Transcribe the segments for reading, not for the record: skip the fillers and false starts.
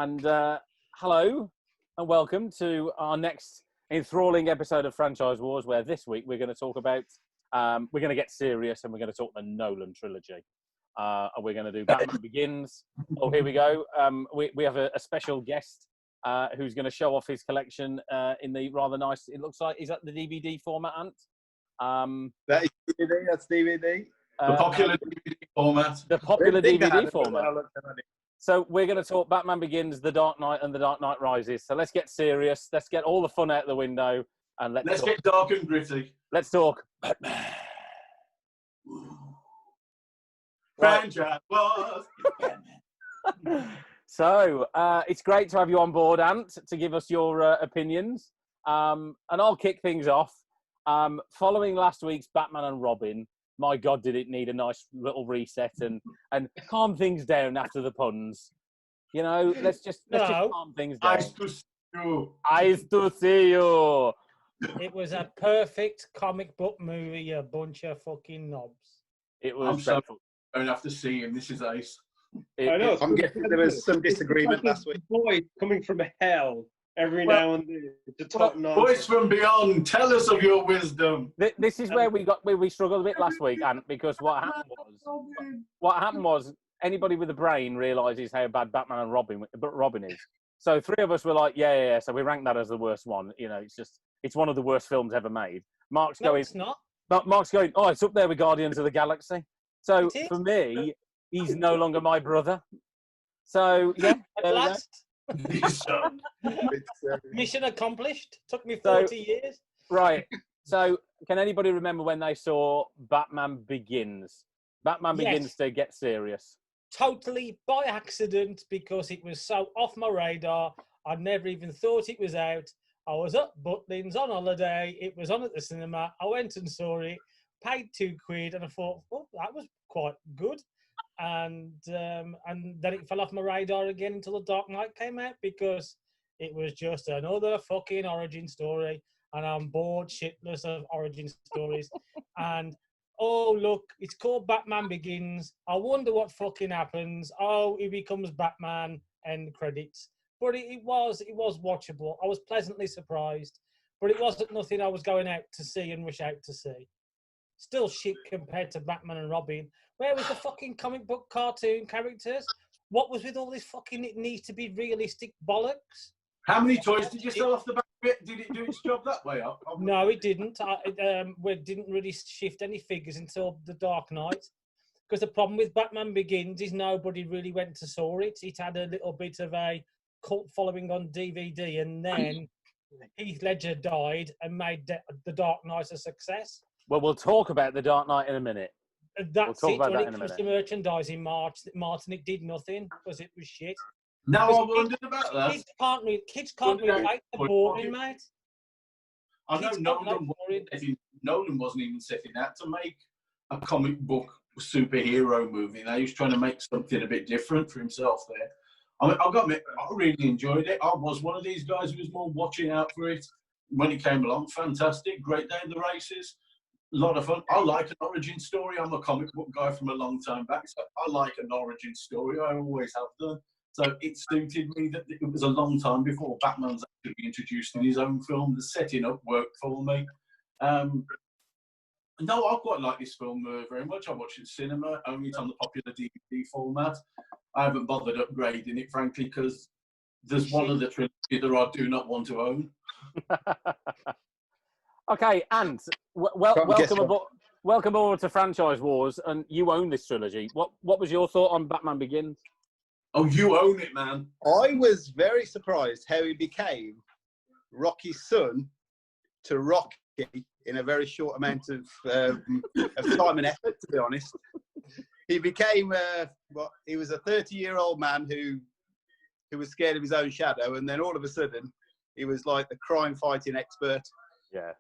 And hello and welcome to our next enthralling episode of Franchise Wars, where this week we're going to talk about, we're going to get serious and we're going to talk the Nolan trilogy. And we're going to do Batman Begins. Oh, here we go. We have a special guest who's going to show off his collection in the rather nice, it looks like, is that the DVD format, Ant? That is DVD, that's DVD. The popular DVD format. The popular DVD format. So we're going to talk Batman Begins, The Dark Knight, and The Dark Knight Rises. So let's get serious. Let's get all the fun out the window, and let's get dark and gritty. Let's talk Batman. Franchise Wars. So it's great to have you on board, Ant, to give us your opinions. And I'll kick things off. Following last week's Batman and Robin, my God, did it need a nice little reset and calm things down after the puns. You know, let's just calm things down. Eyes to see you. Eyes to see you. It was a perfect comic book movie, you bunch of fucking knobs. It was. I'm sorry, I don't have to see him. This is ace. I know. I'm guessing there was some disagreement last week. Boy coming from hell every now and then to top notch. Voice from beyond, tell us of your wisdom. This is where we struggled a bit last week, Ant, because what happened was anybody with a brain realises how bad Batman and Robin is. So three of us were like, yeah. So we ranked that as the worst one. You know, it's one of the worst films ever made. Mark's going, it's not. Mark's going, oh, it's up there with Guardians of the Galaxy. So for me, he's no longer my brother. So yeah, at last. Mission accomplished. Took me 40 years. Right. So can anybody remember when they saw Batman Begins? Batman Begins to get serious. Totally by accident, because it was so off my radar. I never even thought it was out. I was at Butlins on holiday. It was on at the cinema. I went and saw it, paid £2, and I thought, oh, that was quite good. And then it fell off my radar again until The Dark Knight came out, because it was just another fucking origin story, and I'm bored shitless of origin stories. And oh look, it's called Batman Begins. I wonder what fucking happens. Oh, he becomes Batman. End credits. But it was watchable. I was pleasantly surprised, but it wasn't nothing I was going out to see and rush out to see. Still shit compared to Batman and Robin. Where was the fucking comic book cartoon characters? What was with all this fucking it needs to be realistic bollocks? How many toys did you sell off the back of it? Did it do its job that way up? No, it didn't. We didn't really shift any figures until The Dark Knight. Because the problem with Batman Begins is nobody really went to saw it. It had a little bit of a cult following on DVD, and then Heath Ledger died and made The Dark Knight a success. Well, we'll talk about The Dark Knight in a minute. That's it. When it comes to merchandising, Martin, it did nothing because it was shit. Now I wondered about that. Kids can't relate to boring, mate. I know Nolan wasn't even setting out to make a comic book superhero movie. Now he was trying to make something a bit different for himself there. I mean, I really enjoyed it. I was one of these guys who was more watching out for it when it came along. Fantastic, great day in the races. A lot of fun. I like an origin story. I'm a comic book guy from a long time back, so I like an origin story. I always have done. So it suited me that it was a long time before Batman's actually introduced in his own film. The setting up worked for me. No, I quite like this film very much. I watched it in cinema, only it's on the popular DVD format. I haven't bothered upgrading it, frankly, because there's one of the trilogy that I do not want to own. Okay, Ant, welcome aboard to Franchise Wars, and you own this trilogy. What was your thought on Batman Begins? Oh, you own it, man. I was very surprised how he became Rocky's son to Rocky in a very short amount of time and effort, to be honest. He became, he was a 30-year-old man who was scared of his own shadow, and then all of a sudden, he was like the crime-fighting expert. Yeah.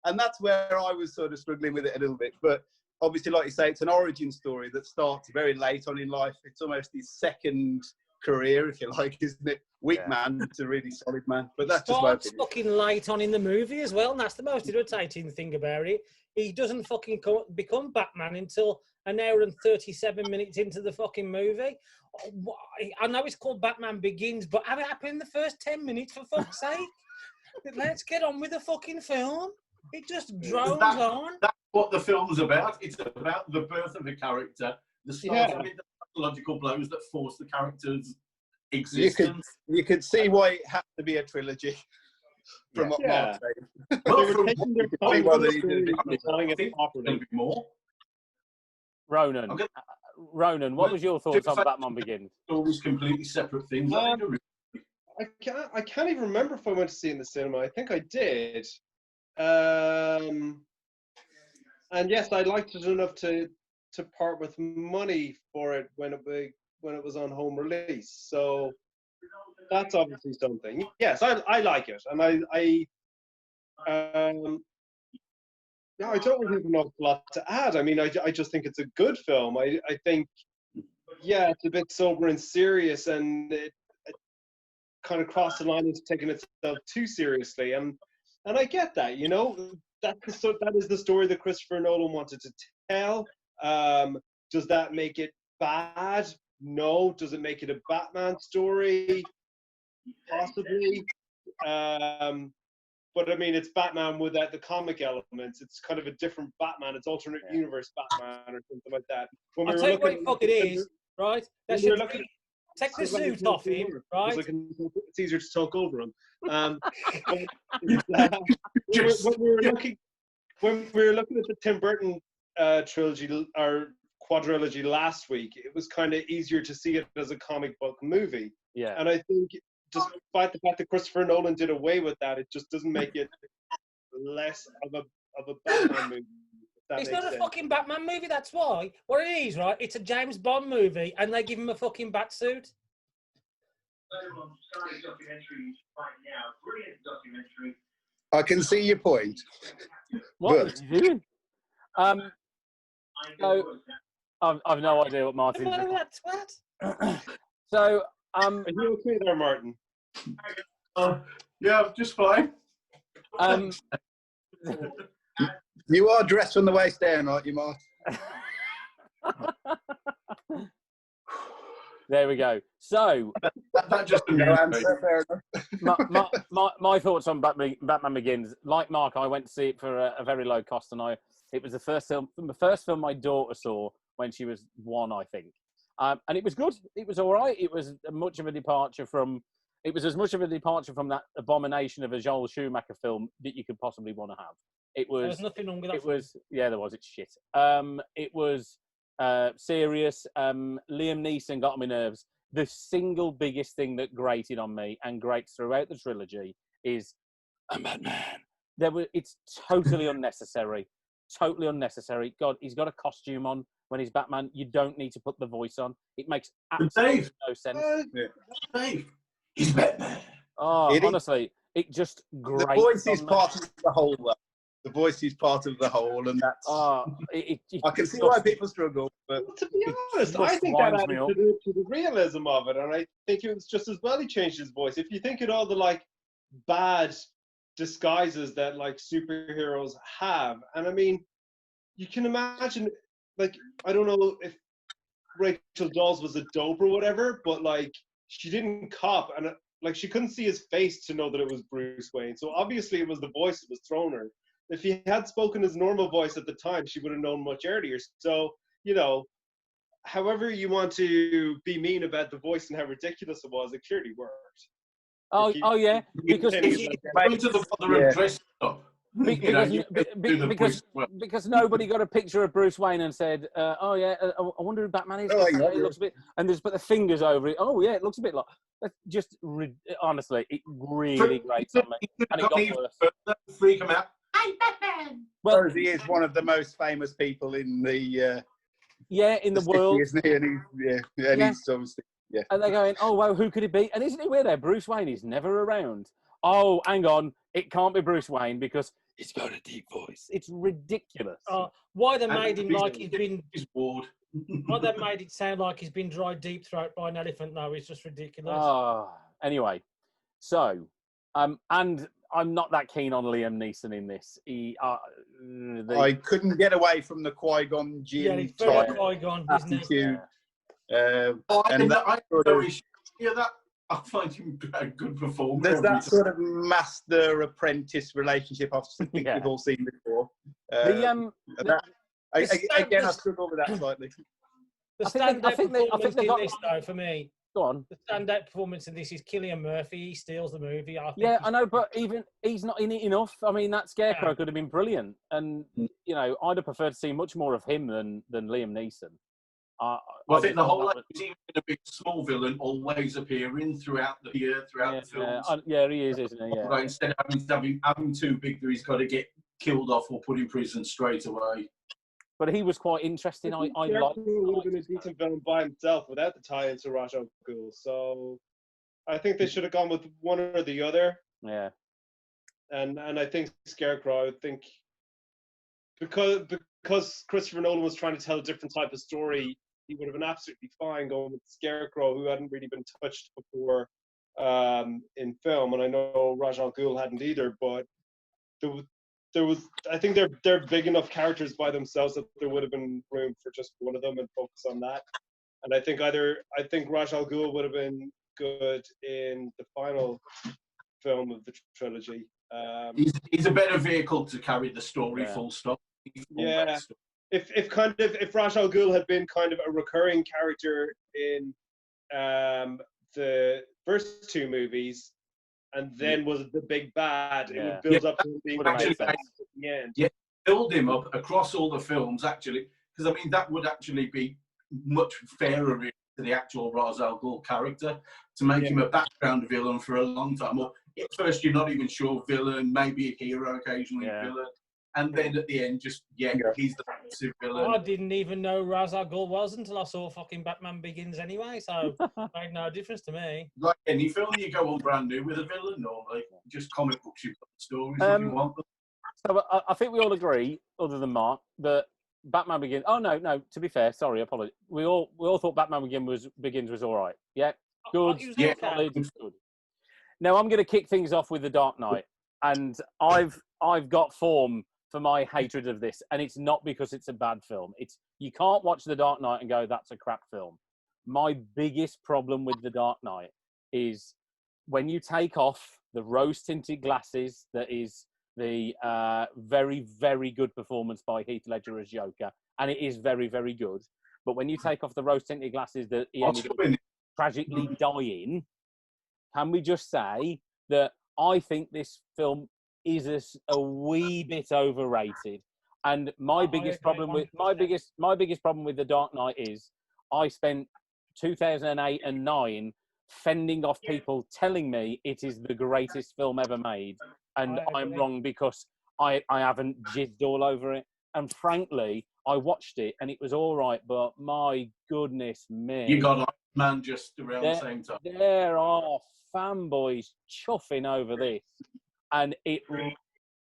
And that's where I was sort of struggling with it a little bit. But obviously, like you say, it's an origin story that starts very late on in life. It's almost his second career, if you like, isn't it? Weak man to really solid man. But that's just my opinion. Fucking late on in the movie as well, and that's the most irritating thing about it. He doesn't fucking become Batman until an hour and 37 minutes into the fucking movie. I know it's called Batman Begins, but have it happen in the first 10 minutes, for fuck's sake? Let's get on with the fucking film. It just drones on. That's what the film's about. It's about the birth of a character, the start of it, the psychological blows that force the character's existence. You could see why it had to be a trilogy. From what Mark said. Well, They were taking their time with the story and telling it properly. More. Ronan, what was your thoughts on Batman Begins? All these completely separate things. I can't even remember if I went to see it in the cinema. I think I did. And yes, I liked it enough to part with money for it when it was on home release. So that's obviously something. Yes, I like it, and I don't really have an awful lot to add. I mean, I just think it's a good film. I think, it's a bit sober and serious, and it kind of crossed the line into taking itself too seriously. And I get that, you know, that is the story that Christopher Nolan wanted to tell. Does that make it bad? No. Does it make it a Batman story? Possibly. But I mean, it's Batman without the comic elements. It's kind of a different Batman. It's alternate universe Batman or something like that. I'll tell you what the fuck it is, right? Take the suit off him, right? It's easier to talk over him. When we were looking at the Tim Burton trilogy or quadrilogy last week, it was kind of easier to see it as a comic book movie. Yeah. And I think, despite the fact that Christopher Nolan did away with that, it just doesn't make it less of a Batman movie. It's not a fucking Batman movie, that's why. What it is, right? It's a James Bond movie, and they give him a fucking bat suit. I can see your point. What did you do? So, I've no idea what Martin's doing. So, are you okay there, Martin? Yeah, just fine. You are dressed from the waist down, aren't you, Mark? There we go. So, that just no answer, fair enough. my thoughts on Batman Begins. Like Mark, I went to see it for a very low cost, and it was the first film my daughter saw when she was 1, I think. And it was good. It was all right. It was as much of a departure from that abomination of a Joel Schumacher film that you could possibly want to have. There was nothing wrong with that. Yeah, there was. It's shit. It was serious. Liam Neeson got on my nerves. The single biggest thing that grated on me and grates throughout the trilogy is I'm Batman. It's totally unnecessary. Totally unnecessary. God, he's got a costume on when he's Batman. You don't need to put the voice on. It makes absolutely no sense. Dave, he's Batman. Oh, honestly, it just grates. The voice is part of the whole, though. The voice is part of the whole, and that's. I can see why people struggle, but to be honest, I think that added to the realism of it, and I think it was just as well he changed his voice. If you think of all the bad disguises that superheroes have, and I mean, you can imagine, I don't know if Rachel Dawes was a dope or whatever, but she didn't cop, and she couldn't see his face to know that it was Bruce Wayne. So obviously it was the voice that was thrown her. If he had spoken his normal voice at the time, she would have known much earlier. So, however you want to be mean about the voice and how ridiculous it was, it clearly worked. Yeah, because because nobody got a picture of Bruce Wayne and said, I wonder who Batman is. It looks a bit, and just put the fingers over it. Oh yeah, it looks a bit like. Just honestly, it really grates on me, and it got worse. Freak him out. I'm Batman. Well, he is one of the most famous people in the in the world, isn't he? And he's obviously. Yeah. And they're going, oh, well, who could it be? And isn't it weird there? Bruce Wayne is never around. Oh, hang on. It can't be Bruce Wayne because he's got a deep voice. It's ridiculous. Why they made him like he's been... Why they made it sound like he's been dried deep throat by an elephant, though, is just ridiculous. Anyway, so, and I'm not that keen on Liam Neeson in this. I couldn't get away from the Qui-Gon Yeah, Jinn it's very type Qui-Gon, isn't it? attitude. And that I sort know of, he's that. I find him a good performer. there's every that sort of master-apprentice relationship I think we've all seen before. Again, I struggle with that slightly. The standout performance in this, though, for me. Go on. The standout performance in this is Cillian Murphy. He steals the movie. I know, but even he's not in it enough. I mean, that Scarecrow could have been brilliant, and you know, I'd have preferred to see much more of him than Liam Neeson. I think the whole even a big small villain always appearing throughout the films. Yeah, he is, isn't he? Yeah. Right, instead of having too big that he's got to get killed off or put in prison straight away. But he was quite interesting. I liked. Would have been a decent villain by himself without the tie into Ra's al Ghul. So I think they should have gone with one or the other. Yeah. And I think Scarecrow. I think because Christopher Nolan was trying to tell a different type of story, he would have been absolutely fine going with Scarecrow, who hadn't really been touched before in film. And I know Ra's al Ghul hadn't either, but there was I think they're big enough characters by themselves that there would have been room for just one of them and focus on that. And I think Ra's al Ghul would have been good in the final film of the trilogy. He's a better vehicle to carry the story full stop. Yeah. If Ra's al Ghul had been kind of a recurring character in the first two movies, and then was the big bad, it would build up to being actually at the end. Yeah, build him up across all the films, actually, because I mean that would actually be much fairer to the actual Ra's al Ghul character to make him a background villain for a long time. Or at first you're not even sure villain, maybe a hero occasionally villain. And then at the end, he's the massive villain. I didn't even know Ra's al Ghul was until I saw fucking Batman Begins anyway, so it made no difference to me. Like any film, you go on brand new with a villain normally. Just comic books, you've got the stories if you want them. So I think we all agree, other than Mark, that Batman Begins... Oh, no, to be fair, sorry, apologies. We all thought Batman Begins was all right. Yeah, good. Yeah, solid, good. Now, I'm going to kick things off with The Dark Knight, and I've got form for my hatred of this, and it's not because it's a bad film. You can't watch The Dark Knight and go, that's a crap film. My biggest problem with The Dark Knight is when you take off the rose-tinted glasses, that is the very, very good performance by Heath Ledger as Joker, and it is very, very good. But when you take off the rose-tinted glasses that he ended up tragically dying, can we just say that I think this film is a wee bit overrated, and my biggest problem with The Dark Knight is I spent 2008 and 9 fending off people telling me it is the greatest film ever made, and I'm wrong because I haven't jizzed all over it. And frankly, I watched it and it was all right, but my goodness me, you got Iron Man just around the same time. There are fanboys chuffing over this, and it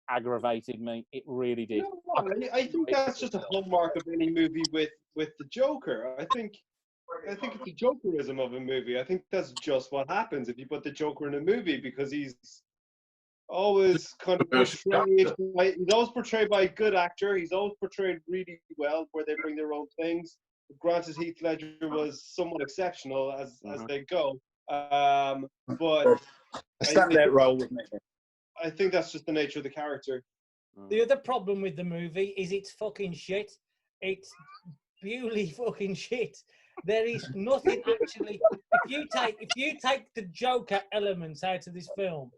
aggravated me. It really did. You know what? I think that's just a hallmark of any movie with the Joker. I think it's the Jokerism of a movie. I think that's just what happens if you put the Joker in a movie, because he's always kind of portrayed by a good actor. He's always portrayed really well where they bring their own things. Granted, Heath Ledger was somewhat exceptional as they go. But a standout role with me. I think that's just the nature of the character. The other problem with the movie is it's fucking shit. It's purely fucking shit. There is nothing actually. If you take the Joker elements out of this film,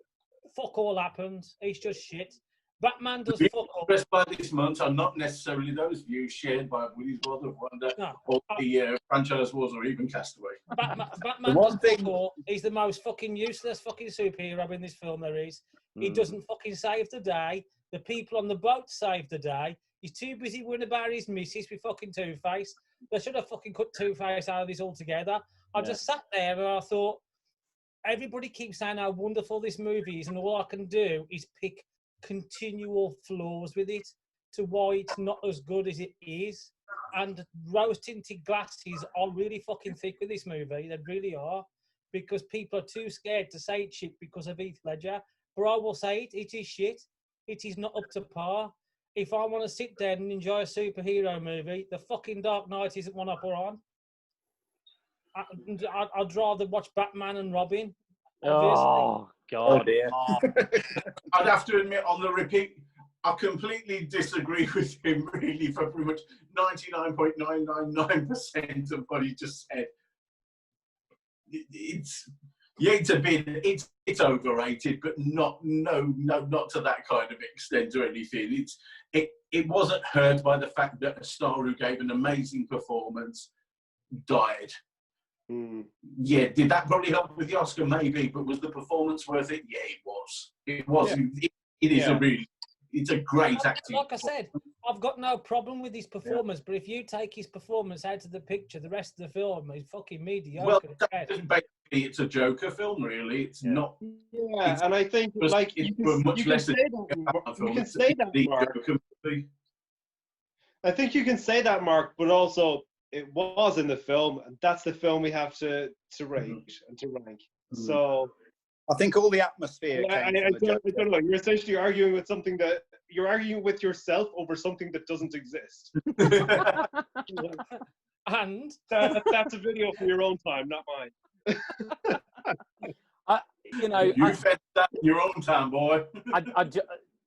fuck all happens. It's just shit. Batman does fuck all. Expressed by this month are not necessarily those views shared by Willy's World of Wonder or the Franchise Wars or even Castaway. Batman does fuck all. He's the most fucking useless fucking superhero in this film there is. He doesn't fucking save the day. The people on the boat save the day. He's too busy worrying about his missus with fucking Two-Face. They should have fucking cut Two-Face out of this altogether. I just sat there and I thought, everybody keeps saying how wonderful this movie is, and all I can do is pick continual flaws with it to why it's not as good as it is. And rose-tinted glasses are really fucking thick with this movie. They really are. Because people are too scared to say it's shit because of Heath Ledger. But I will say it is shit. It is not up to par. if I want to sit down and enjoy a superhero movie, the fucking Dark Knight isn't one I put on. I'd rather watch Batman and Robin. Obviously. Oh God! Oh dear. I'd have to admit, on the repeat, I completely disagree with him. Really, for pretty much 99.999% of what he just said. It's it's overrated, but not to that kind of extent or anything. It wasn't hurt by the fact that a star who gave an amazing performance died. Yeah, did that probably help with the Oscar? Maybe, but was the performance worth it? Yeah, it was. It was. Yeah. It is it's a great acting. Like I said, I've got no problem with his performance, but if you take his performance out of the picture, the rest of the film is fucking mediocre. Well, basically, it's a Joker film, really. It's not. Yeah, and I think like you can say that, Mark. I think you can say that, Mark, but also it was in the film, and that's the film we have to rate and to rank. So I think all the atmosphere. I don't know. You're essentially arguing with something that you're arguing with yourself over something that doesn't exist. And that's a video for your own time, not mine. You fed that in your own time, boy.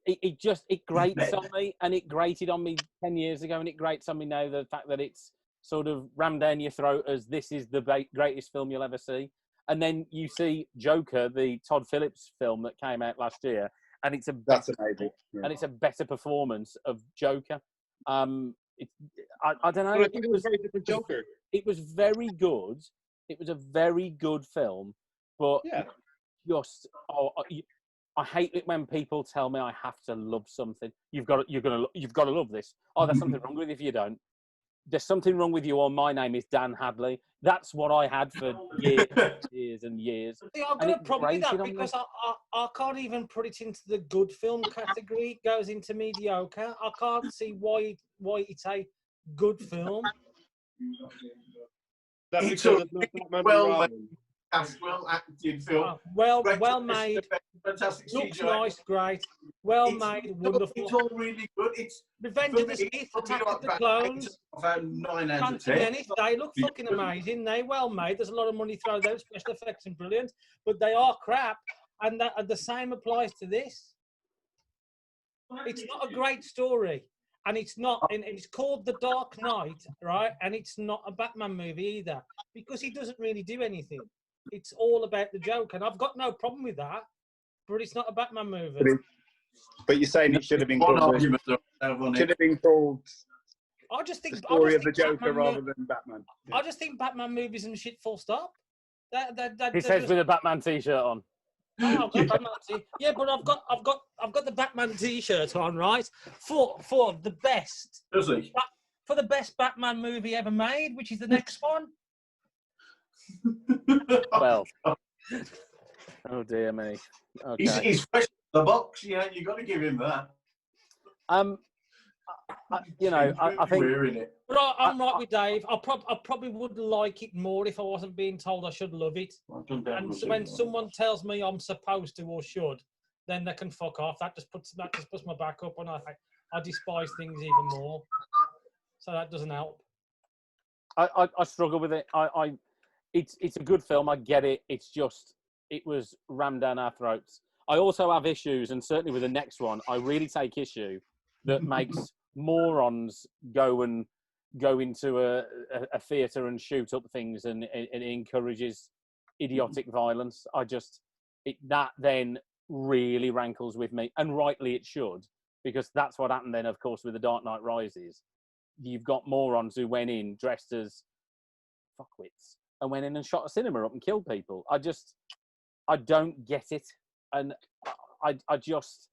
It grates on me, and it grated on me 10 years ago, and it grates on me now. The fact that it's sort of rammed down your throat as this is the greatest film you'll ever see. And then you see Joker, the Todd Phillips film that came out last year, and that's amazing. Yeah. And it's a better performance of Joker. I don't know. But I think it was a very different Joker. It was very good. It was a very good film, but I hate it when people tell me I have to love something. You've got to love this. Oh, there's something wrong with it if you don't. There's something wrong with you, or my name is Dan Hadley. That's what I had for years and years. See, I've got a problem with that because I can't even put it into the good film category. It goes into mediocre. I can't see why it's a good film. That's because it's not well acted film. Well made. Fantastic. Looks nice, great. Well made, wonderful. It's all really good. It's Revenge of the Sith, Attack of the Clones. 9 out of 10. They look fucking amazing. They're well made. There's a lot of money thrown out. Special effects and brilliant, but they are crap. And the same applies to this. It's not a great story. And it's not, and it's called The Dark Knight, right? And it's not a Batman movie either, because he doesn't really do anything. It's all about the Joker, and I've got no problem with that, but it's not a Batman movie. But you're saying it should have been called. Should have been called. I just think the story of the Joker Batman rather than Batman. Yeah. I just think Batman movies and shit. Full stop. He says with a Batman T-shirt on. Oh, I've got Batman yeah, but I've got the Batman T-shirt on, right? For the best. Does he? For the best Batman movie ever made, which is the next one. Well. Oh dear me. Okay. He's fresh in the box. Yeah, you got to give him that. I think. But I'm right with Dave. I probably would like it more if I wasn't being told I should love it. And so when someone tells me I'm supposed to or should, then they can fuck off. That just puts my back up, and I despise things even more. So that doesn't help. I struggle with it. It's a good film. I get it. It's just it was rammed down our throats. I also have issues, and certainly with the next one, I really take issue that makes morons go into a theatre and shoot up things, and it encourages idiotic violence. That then really rankles with me, and rightly it should, because that's what happened then, of course, with The Dark Knight Rises. You've got morons who went in dressed as fuckwits and went in and shot a cinema up and killed people. I don't get it, and I just,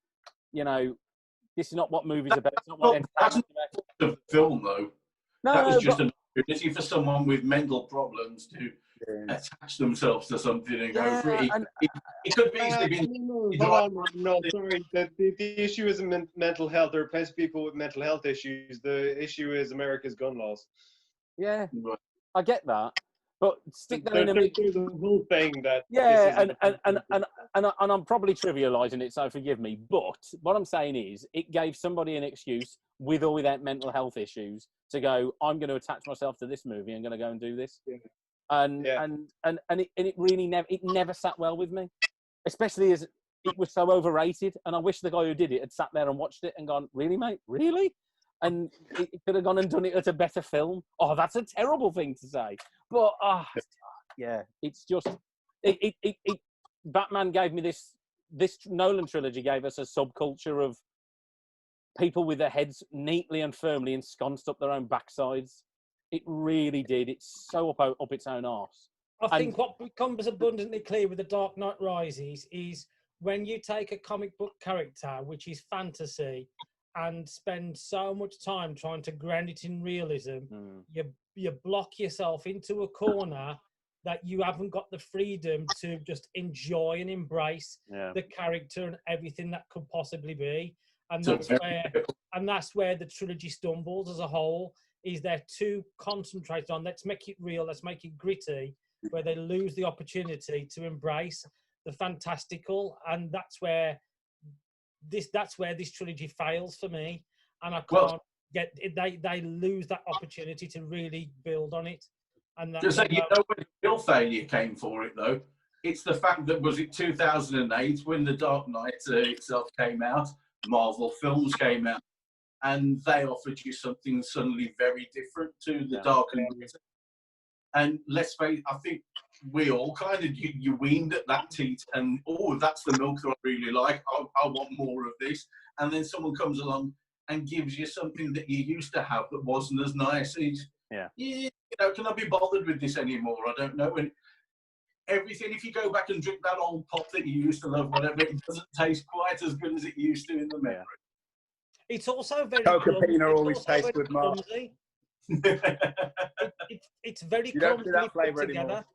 this is not what movies are about. It's not what that's not the film, though. That was just an opportunity for someone with mental problems to attach themselves to something and go for it. It could be easily been. No, sorry. The issue isn't mental health. There are plenty of people with mental health issues. The issue is America's gun laws. Yeah, I get that. But stick that in a mix. There's a whole thing that. Yeah, and I'm probably trivialising it, so forgive me. But what I'm saying is, it gave somebody an excuse, with or without mental health issues, to go, I'm going to attach myself to this movie. I'm going to go and do this. Yeah. And it really never sat well with me, especially as it was so overrated. And I wish the guy who did it had sat there and watched it and gone, really, mate, really? And it could have gone and done it as a better film. Oh, that's a terrible thing to say, but yeah, it's just Batman gave me this Nolan trilogy gave us a subculture of people with their heads neatly and firmly ensconced up their own backsides. It really did. It's so up its own arse. I think what becomes abundantly clear with The Dark Knight Rises is when you take a comic book character, which is fantasy, and spend so much time trying to ground it in realism, you block yourself into a corner that you haven't got the freedom to just enjoy and embrace the character and everything that could possibly be. And that's where the trilogy stumbles as a whole, is they're too concentrated on, let's make it real, let's make it gritty, where they lose the opportunity to embrace the fantastical. And that's where this trilogy fails for me, and I can't get it. They lose that opportunity to really build on it. And that, you know where the real failure came for it, though? It's the fact that, was it 2008 when The Dark Knight itself came out, Marvel films came out, and they offered you something suddenly very different to the Dark Knight. And let's face it, I think we all kind of, you weaned at that teat and, oh, that's the milk that I really like. I want more of this. And then someone comes along and gives you something that you used to have that wasn't as nice. Can I be bothered with this anymore? I don't know. And everything, if you go back and drink that old pop that you used to love, whatever, it doesn't taste quite as good as it used to in the memory. It's also very Coca-Pina always tastes good, Mark. It's very clumsy put together,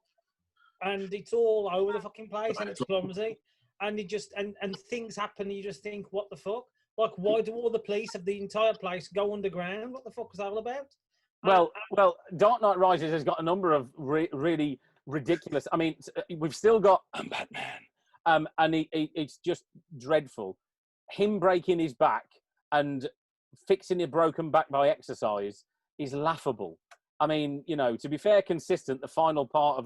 and it's all over the fucking place, and it's clumsy, and it just and things happen, and you just think, what the fuck? Like, why do all the police of the entire place go underground? What the fuck was that all about? Well, Dark Knight Rises has got a number of really ridiculous. I mean, we've still got Batman, and it's just dreadful. Him breaking his back and fixing a broken back by exercise is laughable. I mean, to be fair, consistent, the final part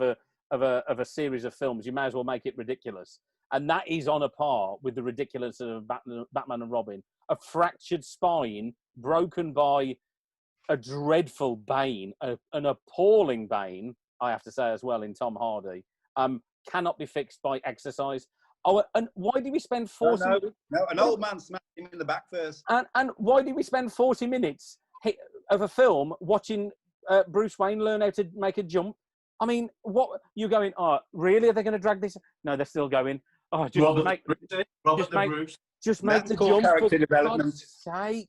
of a series of films, you may as well make it ridiculous. And that is on a par with the ridiculous of Batman and Robin. A fractured spine, broken by a dreadful Bane, an appalling Bane, I have to say as well, in Tom Hardy, cannot be fixed by exercise. Oh, and why did we spend 40 minutes? No, an old man smacked him in the back first. And why did we spend 40 minutes of a film watching Bruce Wayne learn how to make a jump? I mean, what you're going? Oh, really? Are they going to drag this? No, they're still going. Oh, just make the jump. Character development.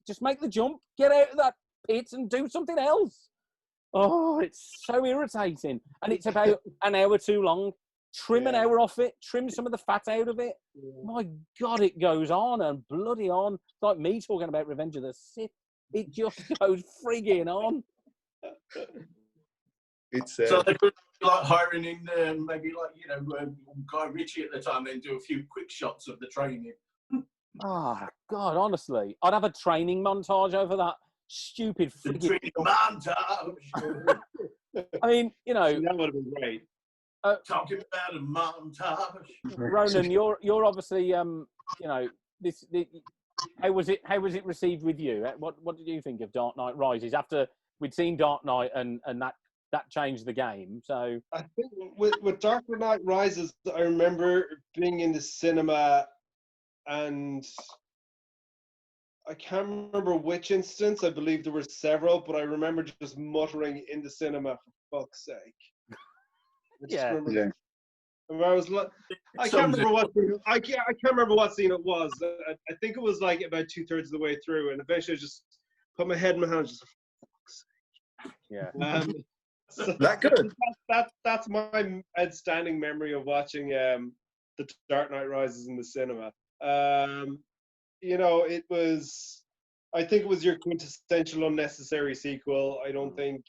Just make the jump. Get out of that pit and do something else. Oh, it's so irritating, and it's about an hour too long. Trim an hour off it. Trim some of the fat out of it. My God, it goes on and bloody on. It's like me talking about Revenge of the Sith. It just goes frigging on. It's so they could be like hiring in maybe Guy Ritchie at the time, then do a few quick shots of the training. Oh God, honestly, I'd have a training montage over that stupid training montage. I mean, that would have been great. Talking about a montage. Ronan, you're obviously how was it received with you? What did you think of Dark Knight Rises after we'd seen Dark Knight and that changed the game? So I think with Dark Knight Rises, I remember being in the cinema, and I can't remember which instance. I believe there were several, but I remember just muttering in the cinema, "For fuck's sake!" I can't remember what scene it was. I think it was like about 2/3 of the way through, and eventually I just put my head in my hands, just for fuck's sake. So that good. That's my outstanding memory of watching the Dark Knight Rises in the cinema. It was. I think it was your quintessential unnecessary sequel. I don't think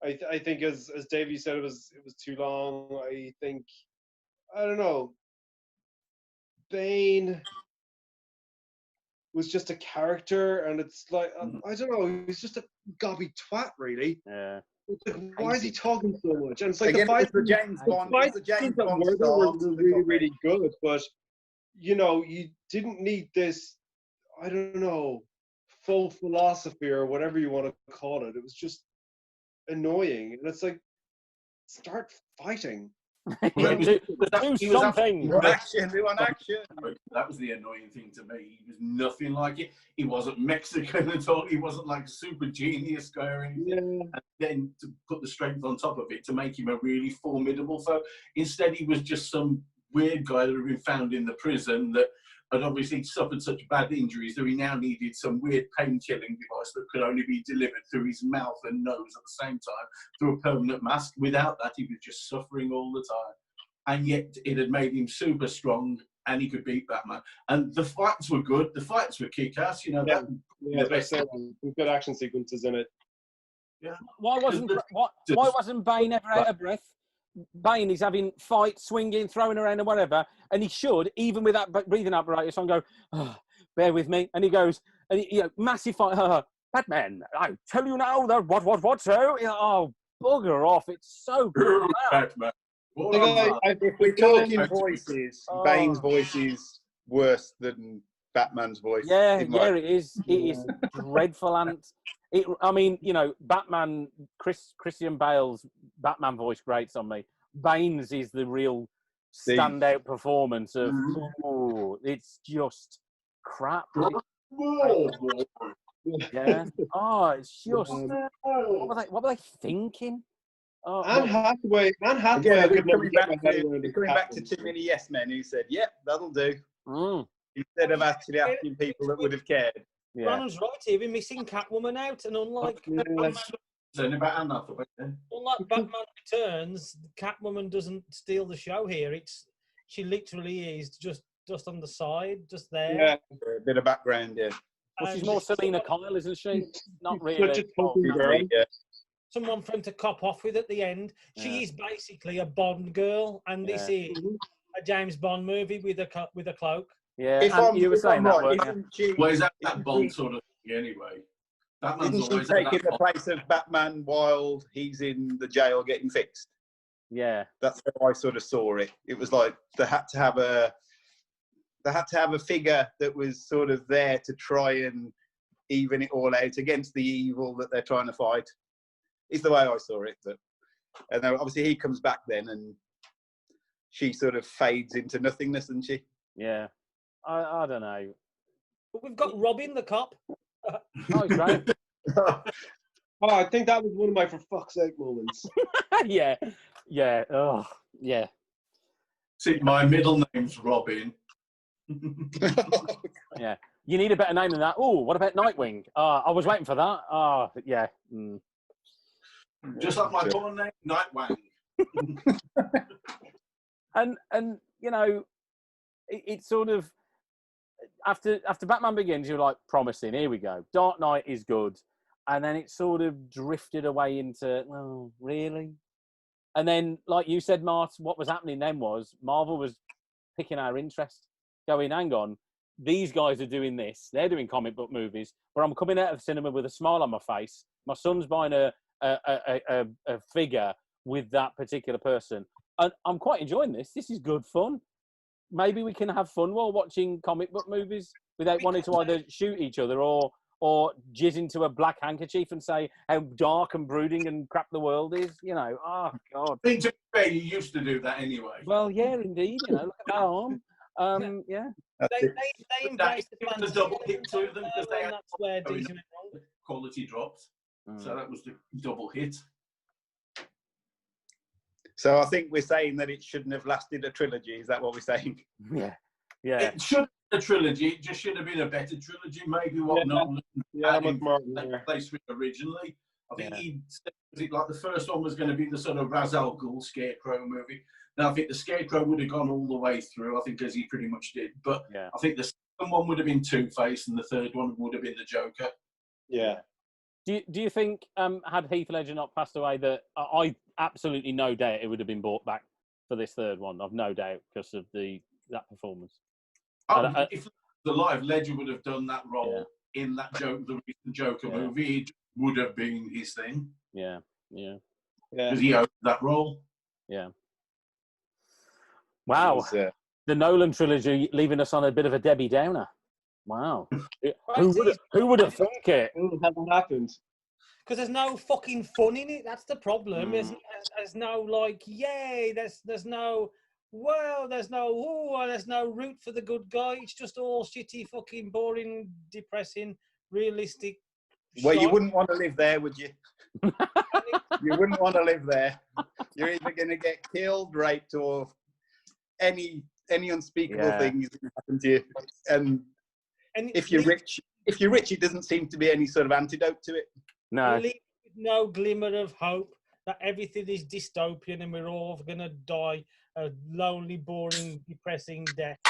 I think as Davey said, it was too long. I think, I don't know, Bane was just a character, and it's like, I don't know, he's just a gobby twat, really. Yeah. Like, why is he talking so much? And it's like Again, the fight, the James Bond, it was the James Bond were start. really, really good, but you know, you didn't need this, I don't know, full philosophy or whatever you want to call it. It was just annoying, and it's like, start fighting. do something. We want action. We want action. That was the annoying thing to me. He was nothing like it. He wasn't Mexican at all. He wasn't like a super genius guy or anything. Yeah. And then to put the strength on top of it to make him a really formidable foe. Instead, he was just some weird guy that had been found in the prison that had obviously suffered such bad injuries that he now needed some weird pain-killing device that could only be delivered through his mouth and nose at the same time through a permanent mask. Without that, he was just suffering all the time. And yet it had made him super strong, and he could beat Batman. And the fights were good. The fights were kick-ass. You know, Yeah, they said some good action sequences in it. Yeah. Why wasn't Bane ever out of breath? Bane is having fights, swinging, throwing around and whatever, and he should, even with that breathing apparatus on, go, oh, bear with me. And he goes, and he, massive fight, Batman, I tell you now that what, so? Oh, bugger off. It's so good. Batman. If we're talking voices, Bane's voice is worse than Batman's voice. Yeah, it is. It is dreadful. And I mean, you know, Batman, Christian Bale's Batman voice grates on me. Bane's is the real standout performance of, it's just crap. Yeah. Oh, it's just, what were they thinking? Oh, Anne Hathaway. Again, we're coming back to too many yes men who said, "Yep, that'll do," instead of actually asking people that would have cared. Yeah. Brandon's right here. We're missing Catwoman out, and unlike Batman Returns, Catwoman doesn't steal the show here. She literally is just on the side, just there. Yeah, a bit of background. Yeah. Well, she's more Selena Kyle, isn't she? Not really. Such a token girl. Yeah. Someone for him to cop off with at the end. She is basically a Bond girl, and this is a James Bond movie with a cloak. Yeah, you were saying that, weren't you? Well, is that Bond sort of thing anyway? Isn't she taking the place of Batman while he's in the jail getting fixed? Yeah. That's how I sort of saw it. It was like they had to have a figure that was sort of there to try and even it all out against the evil that they're trying to fight. Is the way I saw it. But and then obviously he comes back then, and she sort of fades into nothingness, doesn't she? Yeah, I don't know. But we've got Robin the cop. Oh, he's great. I think that was one of my for fuck's sake moments. yeah. Oh, yeah. See, my middle name's Robin. Yeah. You need a better name than that. Oh, what about Nightwing? I was waiting for that. Yeah. Just like my porn name, Nightwing. and you know, it's sort of after Batman Begins, you're like promising. Here we go. Dark Knight is good, and then it sort of drifted away into, oh, really? And then, like you said, Mart, what was happening then was Marvel was picking our interest, going, hang on, these guys are doing this. They're doing comic book movies, but I'm coming out of cinema with a smile on my face. My son's buying a figure with that particular person. And I'm quite enjoying this. This is good fun. Maybe we can have fun while watching comic book movies without wanting to either shoot each other or jizz into a black handkerchief and say how dark and brooding and crap the world is. You know, oh, God. I think to be fair, you used to do that anyway. Well, yeah, indeed. You know, look at that arm. Yeah. They embrace the double hit to them because that's where DC went wrong. Quality dropped. So that was the double hit. So I think we're saying that it shouldn't have lasted a trilogy. Is that what we're saying? Yeah. It should have been a trilogy. It just should have been a better trilogy. Maybe what Nolan had in place with originally. I think he said like the first one was going to be the sort of Ra's al Ghul Scarecrow movie. Now I think the Scarecrow would have gone all the way through. I think as he pretty much did. But I think the second one would have been Two-Face, and the third one would have been the Joker. Yeah. Do you think had Heath Ledger not passed away, that I absolutely no doubt it would have been brought back for this third one? I've no doubt because of that performance. If he was alive, Ledger would have done that role in that the recent Joker movie. It would have been his thing. Yeah. Because he owns that role. Yeah. Wow. Was, the Nolan trilogy leaving us on a bit of a Debbie Downer. Wow. Who would have thunk it? It hasn't happened. Because there's no fucking fun in it. That's the problem. There's no like, yay. There's no, well, there's no root for the good guy. It's just all shitty, fucking boring, depressing, realistic. Well, you wouldn't want to live there, would you? You wouldn't want to live there. You're either going to get killed, raped, or any unspeakable thing is going to happen to you. And if you're rich, it doesn't seem to be any sort of antidote to it. No. With no glimmer of hope that everything is dystopian and we're all going to die a lonely, boring, depressing death.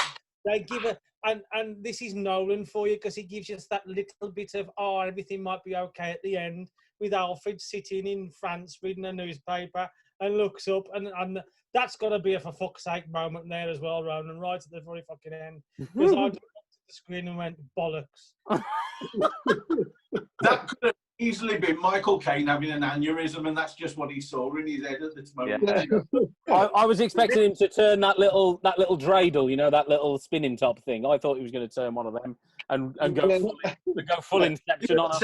They give and this is Nolan for you, because he gives us that little bit of, everything might be okay at the end, with Alfred sitting in France reading a newspaper and looks up, and that's got to be a for fuck's sake moment there as well, Ronan, right at the very fucking end. Because I looked at the screen and went, bollocks. That could have easily been Michael Caine having an aneurysm, and that's just what he saw in his head at the moment. Yeah. I was expecting him to turn that little dreidel, that little spinning top thing. I thought he was going to turn one of them and go full Inception on us.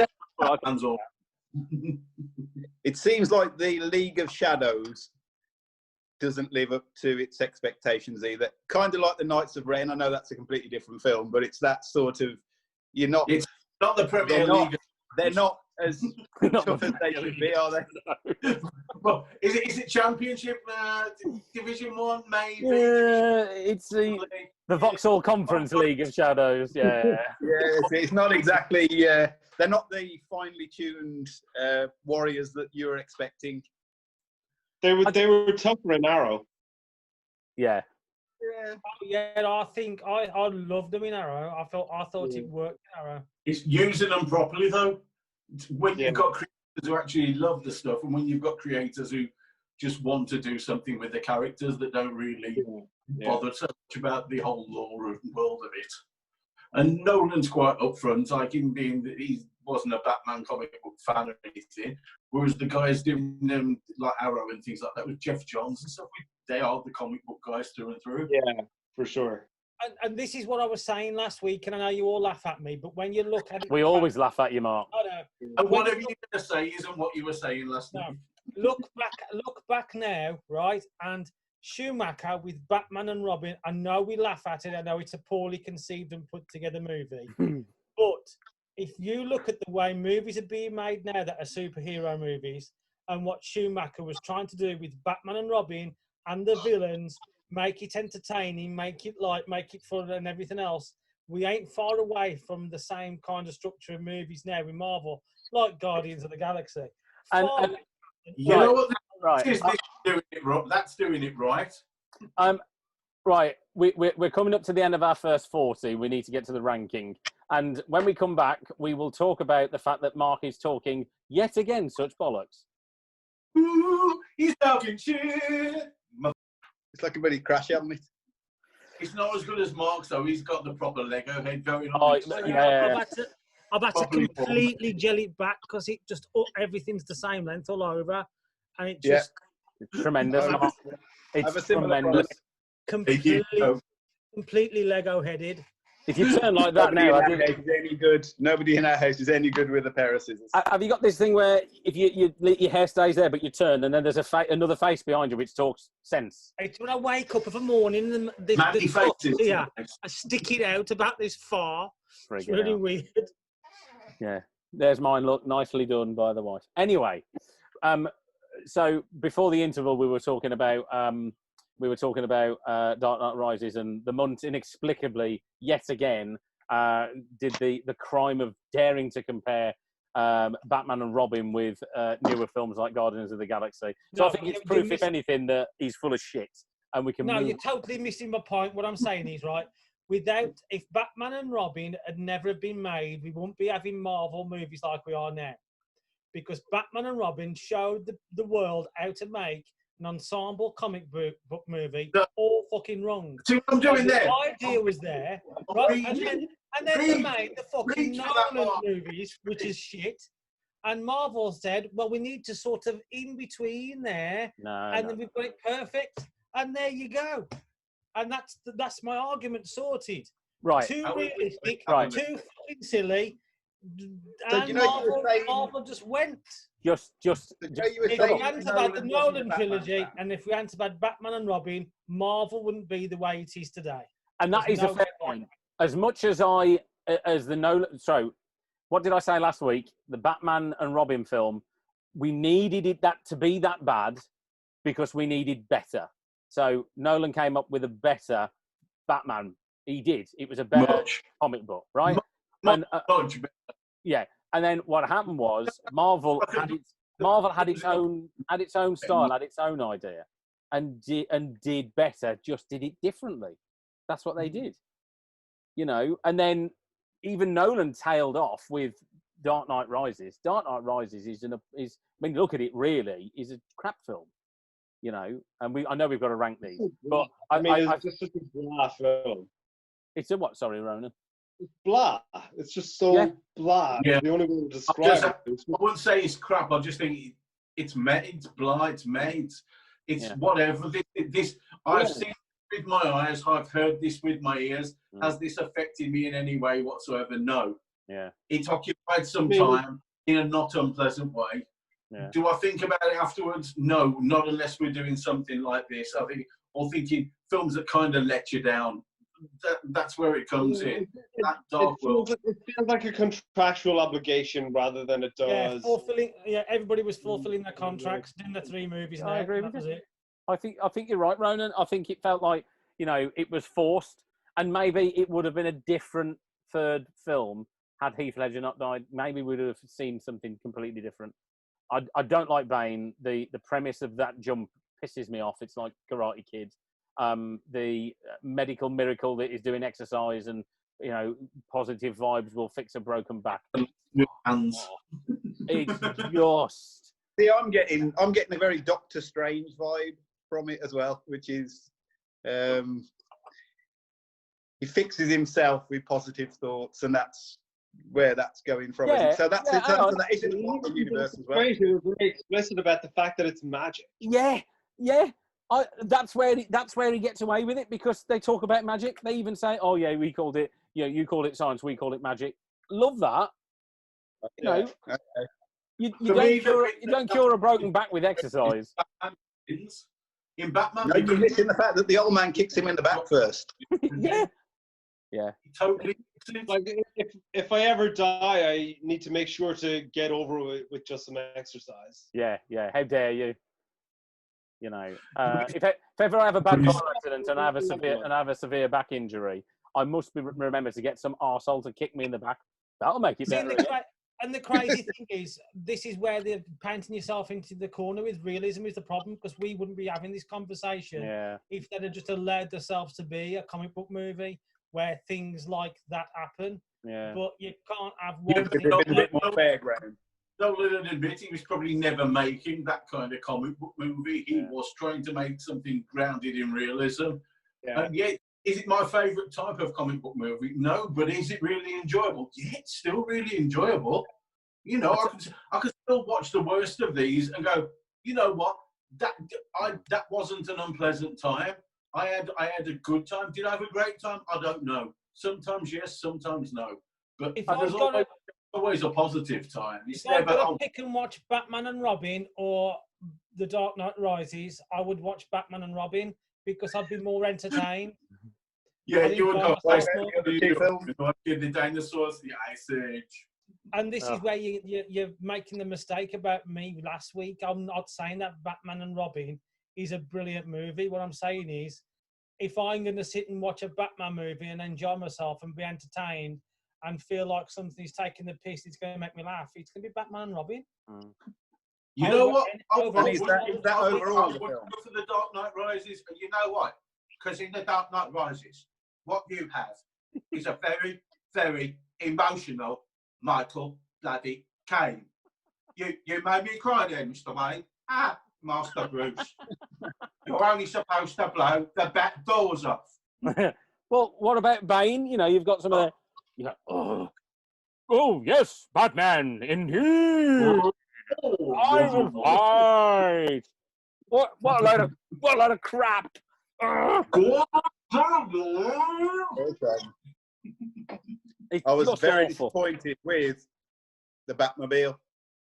It seems like the League of Shadows doesn't live up to its expectations either. Kind of like the Knights of Ren. I know that's a completely different film, but it's that sort of. It's not the Premier League. They're not as tough as they should be, are they? Well, is it Championship Division 1, maybe? It's the Vauxhall Conference League of Shadows. Yeah. It's not exactly. They're not the finely tuned warriors that you're expecting. They were tougher in Arrow. Yeah. I think I loved them in Arrow. I thought it worked in Arrow. It's using them properly though. When you've got creators who actually love the stuff, and when you've got creators who just want to do something with the characters that don't really bother so much about the whole lore of the world of it. And Nolan's quite upfront, like him being that he wasn't a Batman comic book fan or anything, whereas the guys doing them like Arrow and things like that with Jeff Johns and stuff, they are the comic book guys through and through. Yeah, for sure. And this is what I was saying last week, and I know you all laugh at me, but when you look at it... We always laugh at you, Mark. I know. And whatever you're going to say isn't what you were saying last week. Look back now, right? And Schumacher with Batman and Robin, I know we laugh at it, I know it's a poorly conceived and put together movie, but if you look at the way movies are being made now that are superhero movies, and what Schumacher was trying to do with Batman and Robin and the villains, make it entertaining, make it light, make it fun and everything else, we ain't far away from the same kind of structure of movies now with Marvel, like Guardians of the Galaxy. And you know what? That's doing it right. Right, we're coming up to the end of our first 40. We need to get to the ranking. And when we come back, we will talk about the fact that Mark is talking yet again such bollocks. Ooh, he's talking shit. It's like a bloody crash helmet. It's not as good as Mark's, though. He's got the proper Lego head going on. I've had to completely gel it back because it just everything's the same length all over, and it just tremendous. It's tremendous. Completely Lego headed. If you turn like that now, nobody in our house is any good with a pair of scissors. Have you got this thing where if your hair stays there, but you turn, and then there's another face behind you which talks sense? It's when I wake up of a morning and I stick it out about this far. It's really weird. Yeah, there's mine. Look, nicely done by the wife. Anyway, so before the interval, we were talking about Dark Knight Rises, and the Munt inexplicably yet again did the crime of daring to compare Batman and Robin with newer films like Guardians of the Galaxy. So I think it's proof, if anything, that he's full of shit, and we can. No, you're totally missing my point. What I'm saying is right. If Batman and Robin had never been made, we wouldn't be having Marvel movies like we are now. because Batman and Robin showed the world how to make an ensemble comic book movie all fucking wrong. See what I'm doing the there? idea was there, right? And then they made the fucking Nolan movies, which is shit. And Marvel said, well, we need to sort of in between there, then we've got it perfect. And there you go. And that's my argument sorted. Right. Too realistic, right. Too fucking silly. So and Marvel just went. Just. If we hadn't about the Nolan trilogy, and if we hadn't about Batman and Robin, Marvel wouldn't be the way it is today. And that is a fair point. As much as the Nolan, so what did I say last week? The Batman and Robin film, we needed that to be that bad because we needed better. So Nolan came up with a better Batman. He did. It was a better comic book, right? Much better. Yeah. And then what happened was Marvel had its own style, had its own idea, and did better. Just did it differently. That's what they did, And then even Nolan tailed off with Dark Knight Rises. Dark Knight Rises is when you look at it, really is a crap film, And I know we've got to rank these, but it's just a blah film. It's a what? Sorry, Ronan. It's blah. It's just so blah. Yeah. The only way to describe it. I wouldn't say it's crap. I just think it's made. It's blah. It's made. It's whatever. I've seen it with my eyes. I've heard this with my ears. Has this affected me in any way whatsoever? No. Yeah. It's occupied some time in a not unpleasant way. Yeah. Do I think about it afterwards? No, not unless we're doing something like this. I think, or thinking films that kind of let you down. That's where it comes in. That dark world. It feels like a contractual obligation rather than it does. Everybody was fulfilling their contracts, doing the 3 movies. I agree with you. I think you're right, Ronan. I think it felt like it was forced, and maybe it would have been a different third film had Heath Ledger not died. Maybe we would have seen something completely different. I don't like Bane. The premise of that jump pisses me off. It's like Karate Kid. The medical miracle that is doing exercise and positive vibes will fix a broken back. Hands. It's just. See, I'm getting a very Doctor Strange vibe from it as well, which is he fixes himself with positive thoughts, and that's where that's going from. Yeah, so that's in terms of that is in the Marvel universe as well. He was very explicit about the fact that it's magic. Yeah. That's where he gets away with it because they talk about magic. They even say, "Oh yeah, we called it. You called it science. We call it magic." Love that. Okay. You don't cure a broken back with exercise. In Batman, no, you're missing the fact that the old man kicks him in the back first. Yeah. Totally. Like if I ever die, I need to make sure to get over it with just some exercise. Yeah. How dare you? If ever I have a bad car accident and I have a severe back injury, I must remember to get some arsehole to kick me in the back. That'll make it better. And the crazy thing is, this is where they're painting yourself into the corner with realism is the problem, because we wouldn't be having this conversation if they'd have just allowed themselves to be a comic book movie where things like that happen. Yeah. But you can't have one thing. A bit more fair ground. Nolan admit he was probably never making that kind of comic book movie. He was trying to make something grounded in realism. Yeah. And yet, is it my favourite type of comic book movie? No, but is it really enjoyable? Yeah, it's still really enjoyable. I could still watch the worst of these and go, you know what? That wasn't an unpleasant time. I had a good time. Did I have a great time? I don't know. Sometimes yes, sometimes no. But there's always a positive time. If I've got to pick and watch Batman and Robin or The Dark Knight Rises, I would watch Batman and Robin because I'd be more entertained. Yeah, you would go the dinosaurs, the Ice Age. And this is where you're making the mistake about me last week. I'm not saying that Batman and Robin is a brilliant movie. What I'm saying is, if I'm going to sit and watch a Batman movie and enjoy myself and be entertained and feel like something's taking the piss, it's going to make me laugh, it's going to be Batman and Robin. You know what? Is that overall the film? Go for The Dark Knight Rises, and you know what? Because in The Dark Knight Rises, what you have is a very, very emotional Michael bloody Caine. You made me cry there, Mr. Wayne. Ah, Master Bruce. You're only supposed to blow the back doors off. Well, what about Bane? You know, you've got some of the. You go, oh yes, Batman, indeed. I will fight. What a load of crap. I was very awful. disappointed with the Batmobile.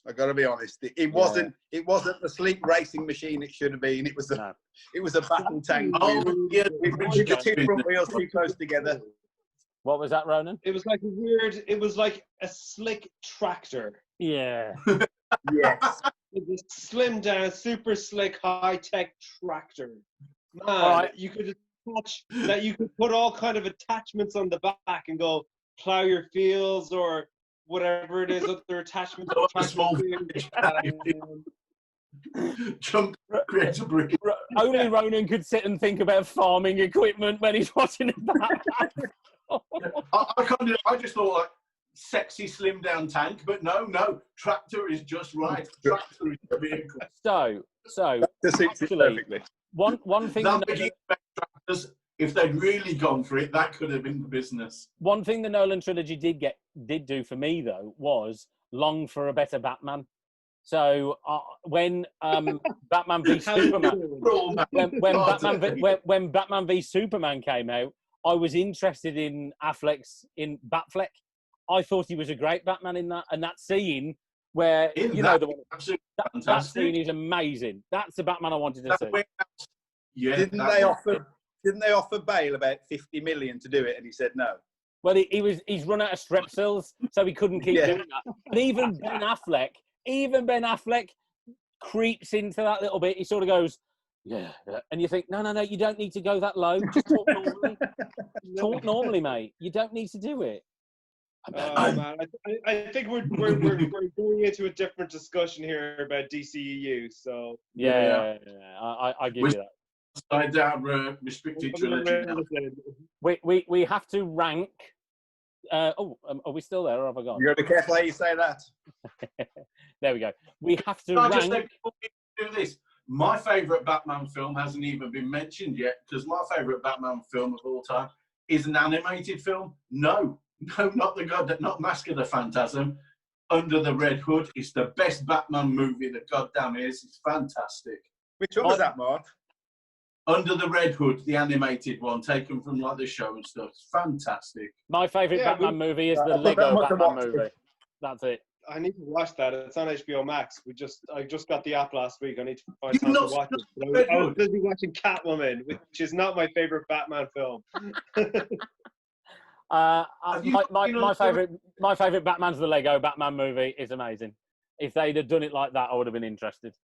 I got to be honest. It wasn't the sleek racing machine it should have been. It was a battle tank with two front wheels too close together. What was that, Ronan? It was like a slick tractor. Yeah. Yes. It was slimmed down, super slick, high-tech tractor. Man, right. you could put all kind of attachments on the back and go plow your fields or whatever it is, other attachments. Chunk creates a brick. Only Ronan could sit and think about farming equipment when he's watching that. I just thought like sexy slim down tank, but no, tractor is just right. Tractor is the vehicle. So Actually, one thing. Tractors, if they'd really gone for it, that could have been the business. One thing the Nolan trilogy did do for me though was long for a better Batman. So when Batman v Superman, when Batman v Superman came out, I was interested in Batfleck. I thought he was a great Batman in that, and that scene where that scene is amazing. That's the Batman I wanted to see. Yeah, didn't they offer Bale about 50 million to do it, and he said no? Well, he's run out of Strepsils, so he couldn't keep doing that. But even Ben Affleck creeps into that little bit. He sort of goes, yeah. And you think, no, you don't need to go that low. Just talk normally. Talk normally, mate. You don't need to do it. Man, I think we're going into a different discussion here about DCEU. So yeah. I give you that. Side down restricted trilogy. We have to rank. Are we still there, or have I gone? You got to be careful how you say that. There we go. We have to rank. Just before we do this, my favourite Batman film hasn't even been mentioned yet, because my favourite Batman film of all time is an animated film. No, not Mask of the Phantasm. Under the Red Hood is the best Batman movie that goddamn is. It's fantastic. Which one was that, Mark? Under the Red Hood, the animated one, taken from like the show and stuff. It's fantastic. My favourite Batman movie is the Lego Batman movie. That's it. I need to watch that. It's on HBO Max. I just got the app last week. I need to find time to watch it. I was busy watching Catwoman, which is not my favourite Batman film. My favourite Batman's the Lego Batman movie. Is amazing. If they'd have done it like that, I would have been interested.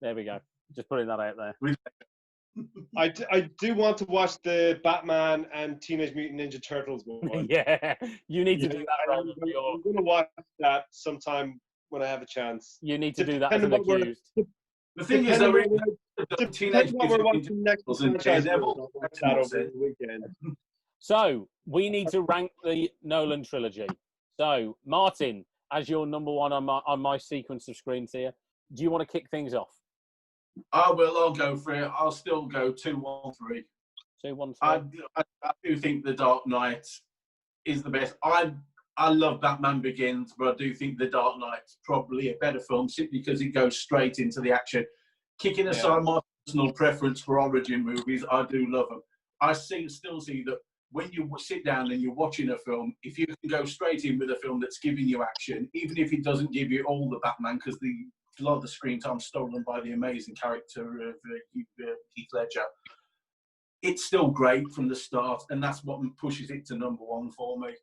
There we go. Just putting that out there. I do want to watch the Batman and Teenage Mutant Ninja Turtles one. Yeah, you need to do that. I'm going to watch that sometime when I have a chance. You need to do that as an accused. The thing is, Teenage Mutant Ninja Turtles over the weekend. So we need to rank the Nolan trilogy. So Martin, as your number one on my sequence of screens here, do you want to kick things off? I'll go for it. I'll still go 2, 1, 3. 2, 1, 3. I do think The Dark Knight is the best. I love Batman Begins, but I do think The Dark Knight's probably a better film simply because it goes straight into the action. Kicking aside my personal preference for origin movies, I do love them. I still see that when you sit down and you're watching a film, if you can go straight in with a film that's giving you action, even if it doesn't give you all the Batman, because a lot of the screen time stolen by the amazing character of Heath Ledger, it's still great from the start, and that's what pushes it to number 1 for me.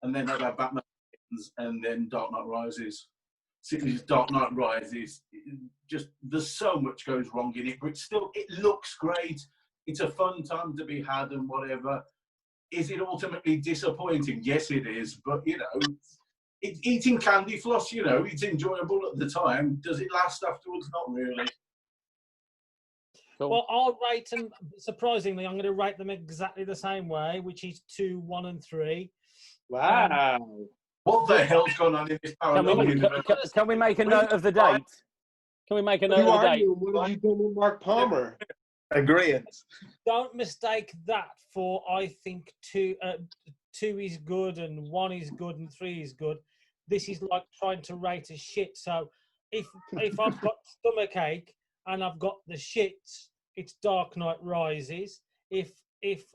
And then I've had Batman Begins and then Dark Knight Rises. Simply Dark Knight Rises, just there's so much goes wrong in it, but it looks great. It's a fun time to be had and whatever. Is it ultimately disappointing? Yes, it is. But, it's eating candy floss, it's enjoyable at the time. Does it last afterwards? Not really. Cool. Well, I'll rate them, surprisingly, I'm going to rate them exactly the same way, which is 2, 1, and 3. Wow. What the hell's going on in this parallel universe? Can we make a note of the date? Can we make a note Who of the are date? you? What have you done with Mark Palmer? Agreeing. Don't mistake that for I think two is good and 1 is good and 3 is good. This is like trying to rate a shit. So if I've got stomachache and I've got the shits, it's Dark Knight Rises. If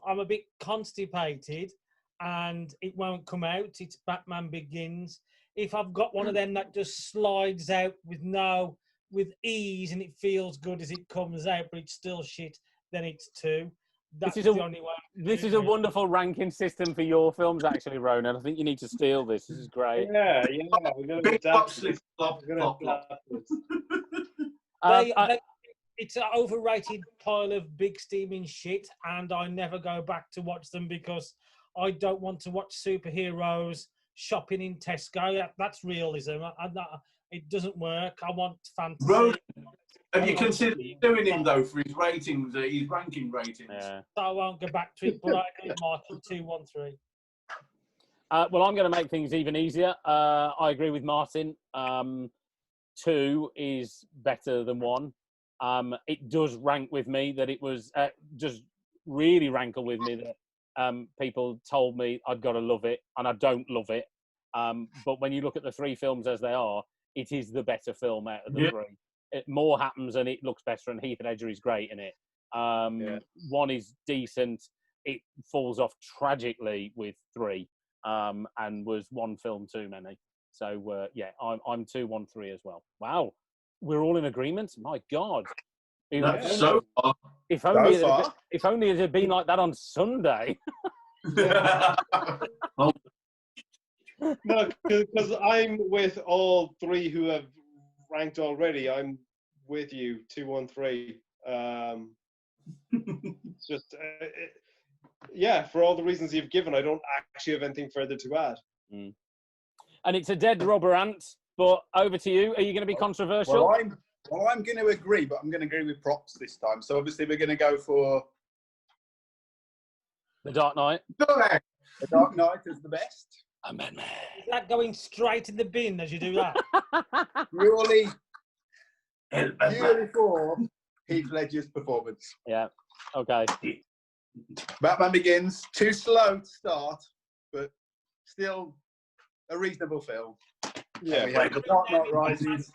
I'm a bit constipated and it won't come out, it's Batman Begins. If I've got one of them that just slides out with ease and it feels good as it comes out, but it's still shit, then it's 2. That's the only way. This is a wonderful ranking system for your films, actually, Ronan. I think you need to steal this. This is great. Yeah. We're going to adapt this. It's an overrated pile of big steaming shit, and I never go back to watch them because I don't want to watch superheroes shopping in Tesco. That's realism. It doesn't work. I want fantasy. Ronan, have you considered doing him though for his ratings, his ranking ratings? Yeah. So I won't go back to it, but I agree with Martin, 2, 1, 3. Well, I'm going to make things even easier. I agree with Martin. 2 is better than 1. It does rank with me that it was just really rankle with me that people told me I'd got to love it, and I don't love it. But when you look at the 3 films as they are, it is the better film out of the 3. More happens and it looks better, and Heath Ledger is great in it. 1 is decent. It falls off tragically with 3, and was 1 film too many. So I'm 2, 1, 3 as well. Wow, we're all in agreement. My God. So far. If only it had been like that on Sunday. No, because I'm with all 3 who have ranked already. I'm with you, 2, 1, 3. Just for all the reasons you've given, I don't actually have anything further to add. And it's a dead rubber ant. But over to you. Are you going to be controversial? Well, I'm going to agree, but I'm going to agree with props this time. So obviously we're going to go for The Dark Knight. The Dark Knight is the best. Amendment. Is that going straight in the bin as you do that? Purely for Heath Ledger's performance. Yeah. Okay. Batman Begins, too slow to start, but still a reasonable film. Yeah. We have The Dark Knight Rises.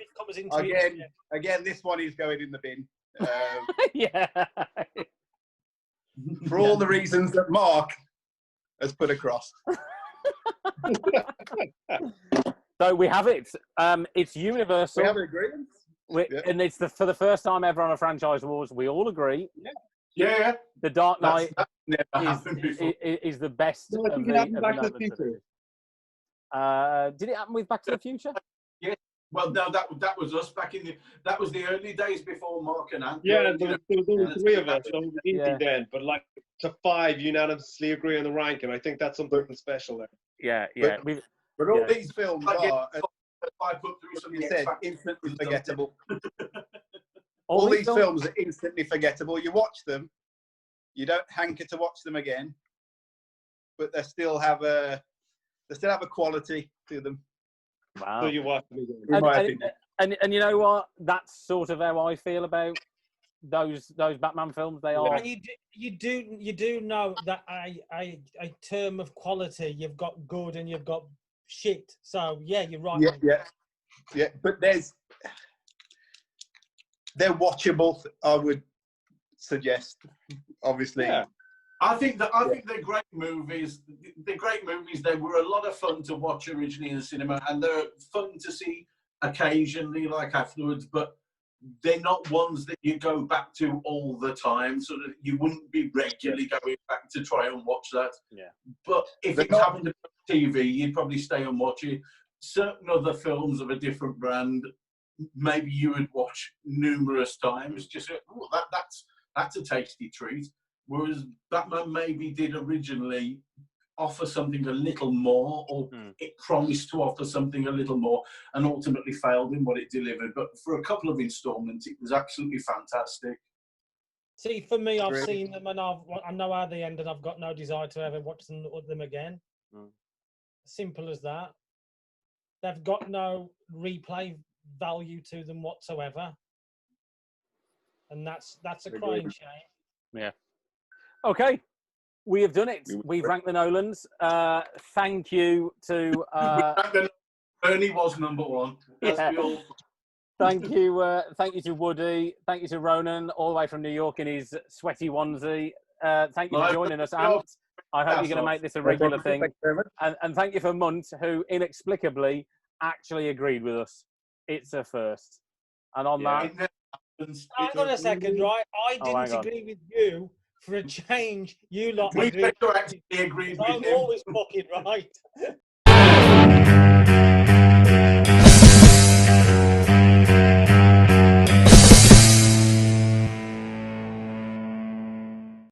Again, this one is going in the bin. Yeah. For all the reasons that Mark has put across. So we have it. It's universal. We have an agreement. And it's for the first time ever on a Franchise Wars, we all agree. Yeah. The Dark Knight That's never happened before. is the best. No, I think it happened Back to the Future. Did it happen with Back to the Future? Yeah. Well, no, that was us back in that was the early days before Mark and Ant. Yeah, there was only 3 of us, so it was easy then. But like to 5 unanimously agree on the rank, and I think that's something special there. Yeah. But all these films are, as I put through some you said, instantly forgettable. All All these films are instantly forgettable. You watch them, you don't hanker to watch them again, but they still have a quality to them. Wow. So you watch them again. In my opinion. And you know what? That's sort of how I feel about those Batman films. They are. And you do know that a term of quality. You've got good and you've got shit. So yeah, you're right. Yeah. But they're watchable. I would suggest, obviously. Yeah. I think they're great movies. They're great movies. They were a lot of fun to watch originally in the cinema, and they're fun to see occasionally, like afterwards. But they're not ones that you go back to all the time, so that you wouldn't be regularly going back to try and watch that. Yeah. But if it happened to TV, you'd probably stay and watch it. Certain other films of a different brand, maybe you would watch numerous times. Just that's a tasty treat. Whereas Batman maybe did originally offer something a little more, or it promised to offer something a little more, and ultimately failed in what it delivered. But for a couple of installments, it was absolutely fantastic. See, for me, I've seen them and I know how they end, and I've got no desire to ever watch them again. Simple as that. they've got no replay value to them whatsoever, and that's a crying shame. Yeah. Okay, we have done it. We've ranked the Nolans. Thank you to. Ernie was number one. Yeah. Thank you to Woody. Thank you to Ronan, all the way from New York in his sweaty onesie. Thank you for joining us, Ant. I hope you're going to make this a regular thing. Thank you very much. And thank you for Munt, who inexplicably actually agreed with us. It's a first. And on that... Hang on a second, right? I didn't agree with you. For a change, you lot We agreed. actually agreed with I'm him. always fucking right.